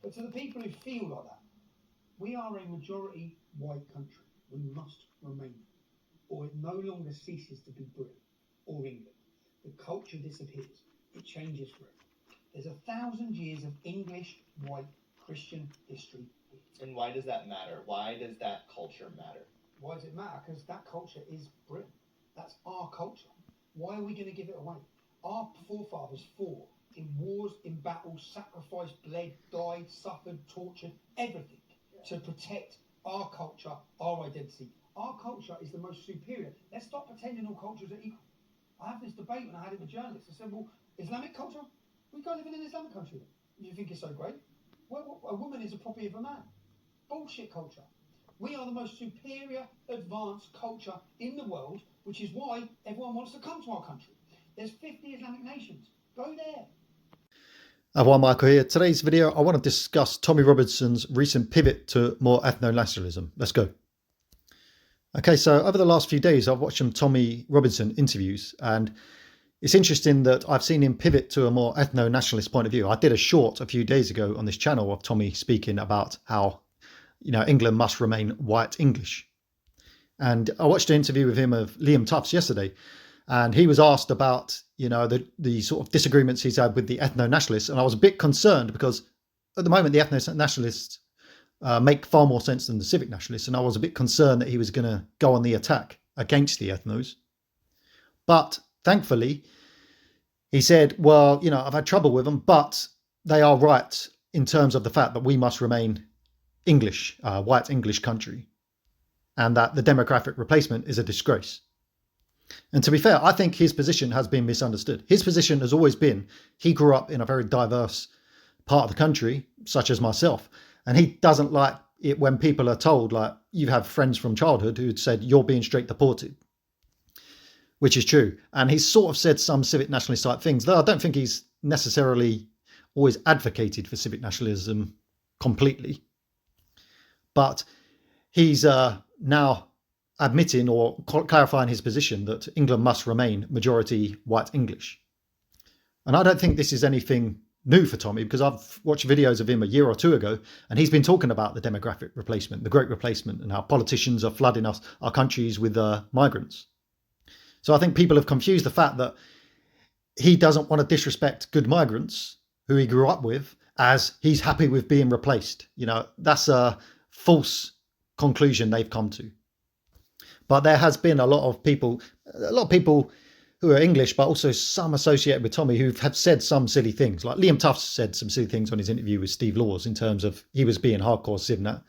But to the people who feel like that, we are a majority white country. We must remain, or it no longer ceases to be Britain or England. The culture disappears. It changes forever. There's 1,000 years of English white Christian history. And why does that matter? Why does that culture matter? Why does it matter? Because that culture is Britain. That's our culture. Why are we going to give it away? Our forefathers fought in wars, in battles, sacrificed, bled, died, suffered, tortured, everything to protect our culture, our identity. Our culture is the most superior. Let's stop pretending all cultures are equal. I have this debate when I had it with journalists. I said, well, Islamic culture? We go living in an Islamic country. You think it's so great? Well, a woman is a property of a man. Bullshit culture. We are the most superior, advanced culture in the world, which is why everyone wants to come to our country. There's 50 Islamic nations. Go there. Everyone, Michael here. Today's video, I want to discuss Tommy Robinson's recent pivot to more ethno-nationalism. Let's go. Okay, so over the last few days, I've watched some Tommy Robinson interviews, and it's interesting that I've seen him pivot to a more ethno-nationalist point of view. I did a short a few days ago on this channel of Tommy speaking about how, England must remain white English. And I watched an interview with him of Liam Tufts yesterday, and he was asked about, the sort of disagreements he's had with the ethno-nationalists. And I was a bit concerned because at the moment, the ethno-nationalists make far more sense than the civic nationalists. And I was a bit concerned that he was going to go on the attack against the ethnos. But thankfully, he said, well, I've had trouble with them, but they are right in terms of the fact that we must remain English, white English country, and that the demographic replacement is a disgrace. And to be fair, I think his position has been misunderstood. His position has always been, he grew up in a very diverse part of the country, such as myself, and he doesn't like it when people are told, like, you have friends from childhood who'd said, you're being straight deported, which is true. And he's sort of said some civic nationalist type things, though I don't think he's necessarily always advocated for civic nationalism completely. But he's now admitting or clarifying his position that England must remain majority white English. And I don't think this is anything new for Tommy, because I've watched videos of him a year or two ago, and he's been talking about the demographic replacement, the great replacement, and how politicians are flooding our countries with migrants. So I think people have confused the fact that he doesn't want to disrespect good migrants who he grew up with as he's happy with being replaced. That's a false conclusion they've come to. But there has been a lot of people who are English, but also some associated with Tommy who have said some silly things. Like Liam Tufts said some silly things on his interview with Steve Laws in terms of he was being hardcore civ and that.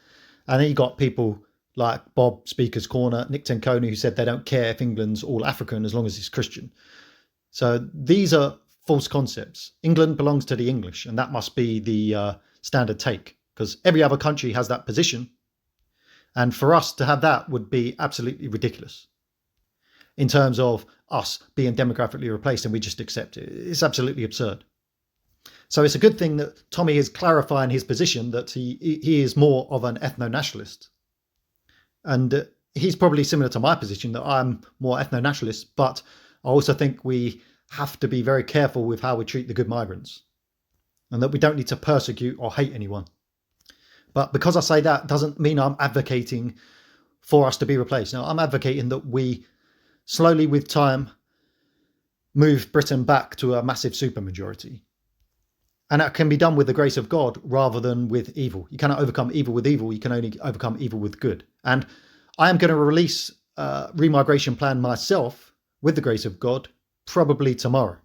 And then you got people like Bob Speaker's Corner, Nick Tenconi, who said they don't care if England's all African as long as it's Christian. So these are false concepts. England belongs to the English, and that must be the standard take, because every other country has that position. And for us to have that would be absolutely ridiculous in terms of us being demographically replaced and we just accept it. It's absolutely absurd. So it's a good thing that Tommy is clarifying his position, that he is more of an ethno-nationalist. And he's probably similar to my position, that I'm more ethno-nationalist, but I also think we have to be very careful with how we treat the good migrants, and that we don't need to persecute or hate anyone. But because I say that doesn't mean I'm advocating for us to be replaced. No, I'm advocating that we slowly with time move Britain back to a massive supermajority. And that can be done with the grace of God rather than with evil. You cannot overcome evil with evil. You can only overcome evil with good. And I am going to release a remigration plan myself with the grace of God probably tomorrow.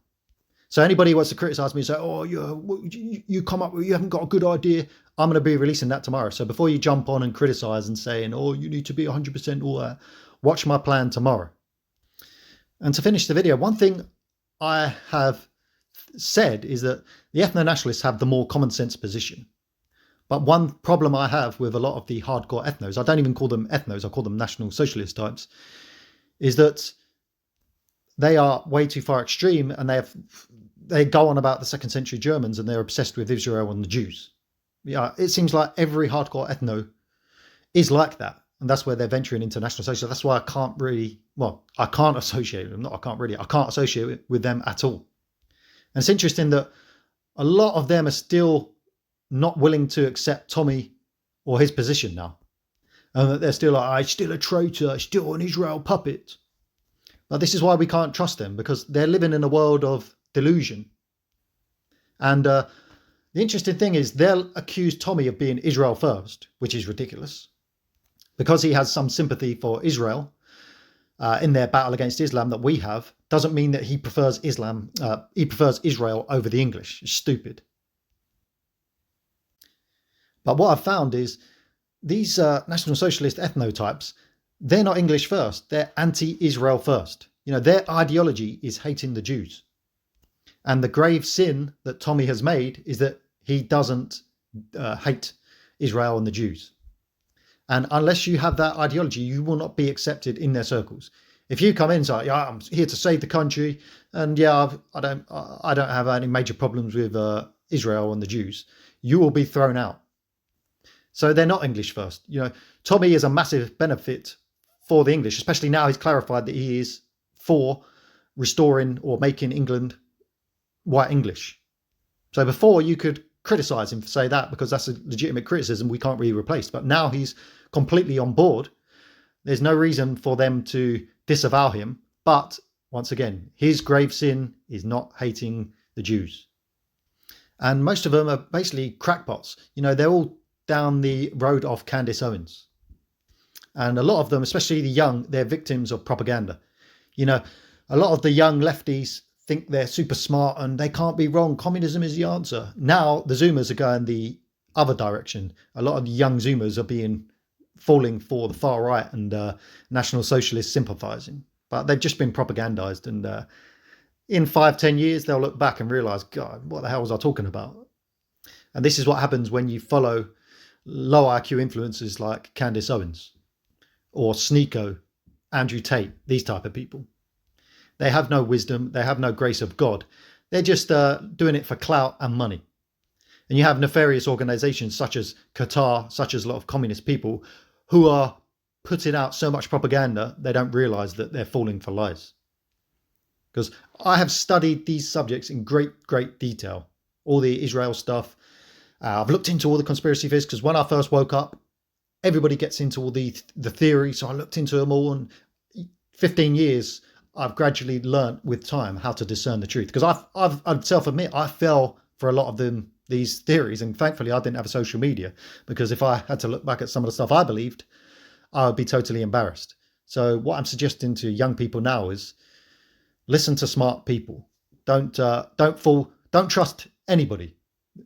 So anybody who wants to criticize me and say, oh, you come up with, you haven't got a good idea, I'm going to be releasing that tomorrow. So before you jump on and criticize and saying, oh, you need to be 100% all that, watch my plan tomorrow. And to finish the video, one thing I have said is that the ethno-nationalists have the more common sense position. But one problem I have with a lot of the hardcore ethnos, I don't even call them ethnos, I call them national socialist types, is that they are way too far extreme, and they go on about the second century Germans and they're obsessed with Israel and the Jews. Yeah, it seems like every hardcore ethno is like that. And that's where they're venturing into national socialism. That's why I can't really, I can't associate with them. I can't associate with them at all. And it's interesting that a lot of them are still not willing to accept Tommy or his position now. And that they're still like, I'm still a traitor, still an Israel puppet. But this is why we can't trust them, because they're living in a world of delusion. And the interesting thing is they'll accuse Tommy of being Israel first, which is ridiculous. Because he has some sympathy for Israel in their battle against Islam that we have, doesn't mean that he prefers Islam. He prefers Israel over the English. It's stupid. But what I've found is these National Socialist ethnotypes, they're not English first. They're anti-Israel first. You know, their ideology is hating the Jews. And the grave sin that Tommy has made is that he doesn't hate Israel and the Jews. And unless you have that ideology, you will not be accepted in their circles. If you come in and say, yeah, I'm here to save the country, and yeah, I don't have any major problems with Israel and the Jews, you will be thrown out. So they're not English first. You know, Tommy is a massive benefit for the English, especially now he's clarified that he is for restoring or making England white English. So before you could criticize him for say that because that's a legitimate criticism we can't really replace. But now he's completely on board. There's no reason for them to disavow him. But once again, his grave sin is not hating the Jews. And most of them are basically crackpots. You know, they're all down the road of Candace Owens. And a lot of them, especially the young, they're victims of propaganda. You know, a lot of the young lefties think they're super smart and they can't be wrong. Communism is the answer. Now the Zoomers are going the other direction. A lot of young Zoomers are falling for the far right and National Socialist sympathising. But they've just been propagandised. And in 5-10 years, they'll look back and realise, God, what the hell was I talking about? And this is what happens when you follow low IQ influencers like Candace Owens or Sneeko, Andrew Tate, these type of people. They have no wisdom. They have no grace of God. They're just doing it for clout and money. And you have nefarious organizations such as Qatar, such as a lot of communist people who are putting out so much propaganda, they don't realize that they're falling for lies. Because I have studied these subjects in great, great detail. All the Israel stuff. I've looked into all the conspiracy theories because when I first woke up, everybody gets into all the theories. So I looked into them all, and 15 years, I've gradually learned with time how to discern the truth. Because I'd self-admit, I fell for a lot of these theories. And thankfully, I didn't have a social media. Because if I had to look back at some of the stuff I believed, I would be totally embarrassed. So what I'm suggesting to young people now is listen to smart people. Don't trust anybody.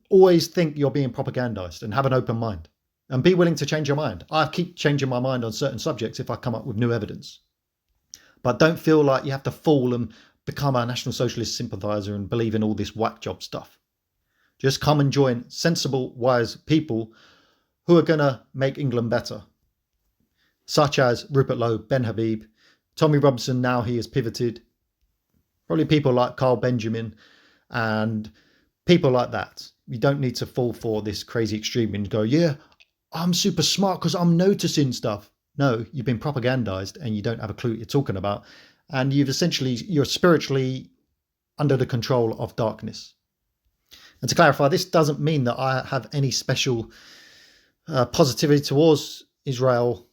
Always think you're being propagandized and have an open mind. And be willing to change your mind. I keep changing my mind on certain subjects if I come up with new evidence. But don't feel like you have to fall and become a National Socialist sympathiser and believe in all this whack job stuff. Just come and join sensible, wise people who are going to make England better. Such as Rupert Lowe, Ben Habib, Tommy Robinson, now he has pivoted. Probably people like Carl Benjamin and people like that. You don't need to fall for this crazy extreme and go, yeah, I'm super smart because I'm noticing stuff. No, you've been propagandized and you don't have a clue what you're talking about. And you're spiritually under the control of darkness. And to clarify, this doesn't mean that I have any special positivity towards Israel.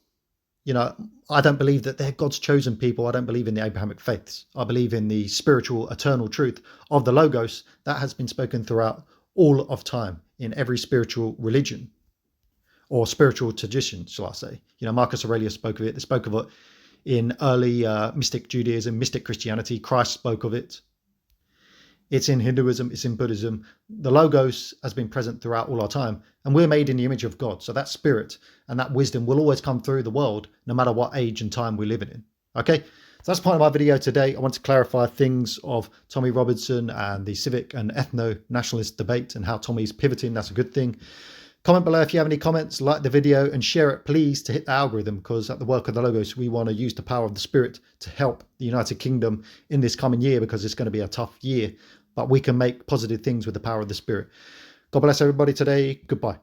You know, I don't believe that they're God's chosen people. I don't believe in the Abrahamic faiths. I believe in the spiritual, eternal truth of the Logos that has been spoken throughout all of time in every spiritual religion. Or spiritual tradition, shall I say. You know, Marcus Aurelius spoke of it. They spoke of it in early mystic Judaism, mystic Christianity. Christ spoke of it. It's in Hinduism, it's in Buddhism. The Logos has been present throughout all our time. And we're made in the image of God. So that spirit and that wisdom will always come through the world, no matter what age and time we're living in. Okay? So that's part of my video today. I want to clarify things of Tommy Robinson and the civic and ethno-nationalist debate and how Tommy's pivoting. That's a good thing. Comment below if you have any comments, like the video and share it please to hit the algorithm, because at the work of the Logos we want to use the power of the Spirit to help the United Kingdom in this coming year, because it's going to be a tough year, but we can make positive things with the power of the Spirit. God bless everybody today. Goodbye.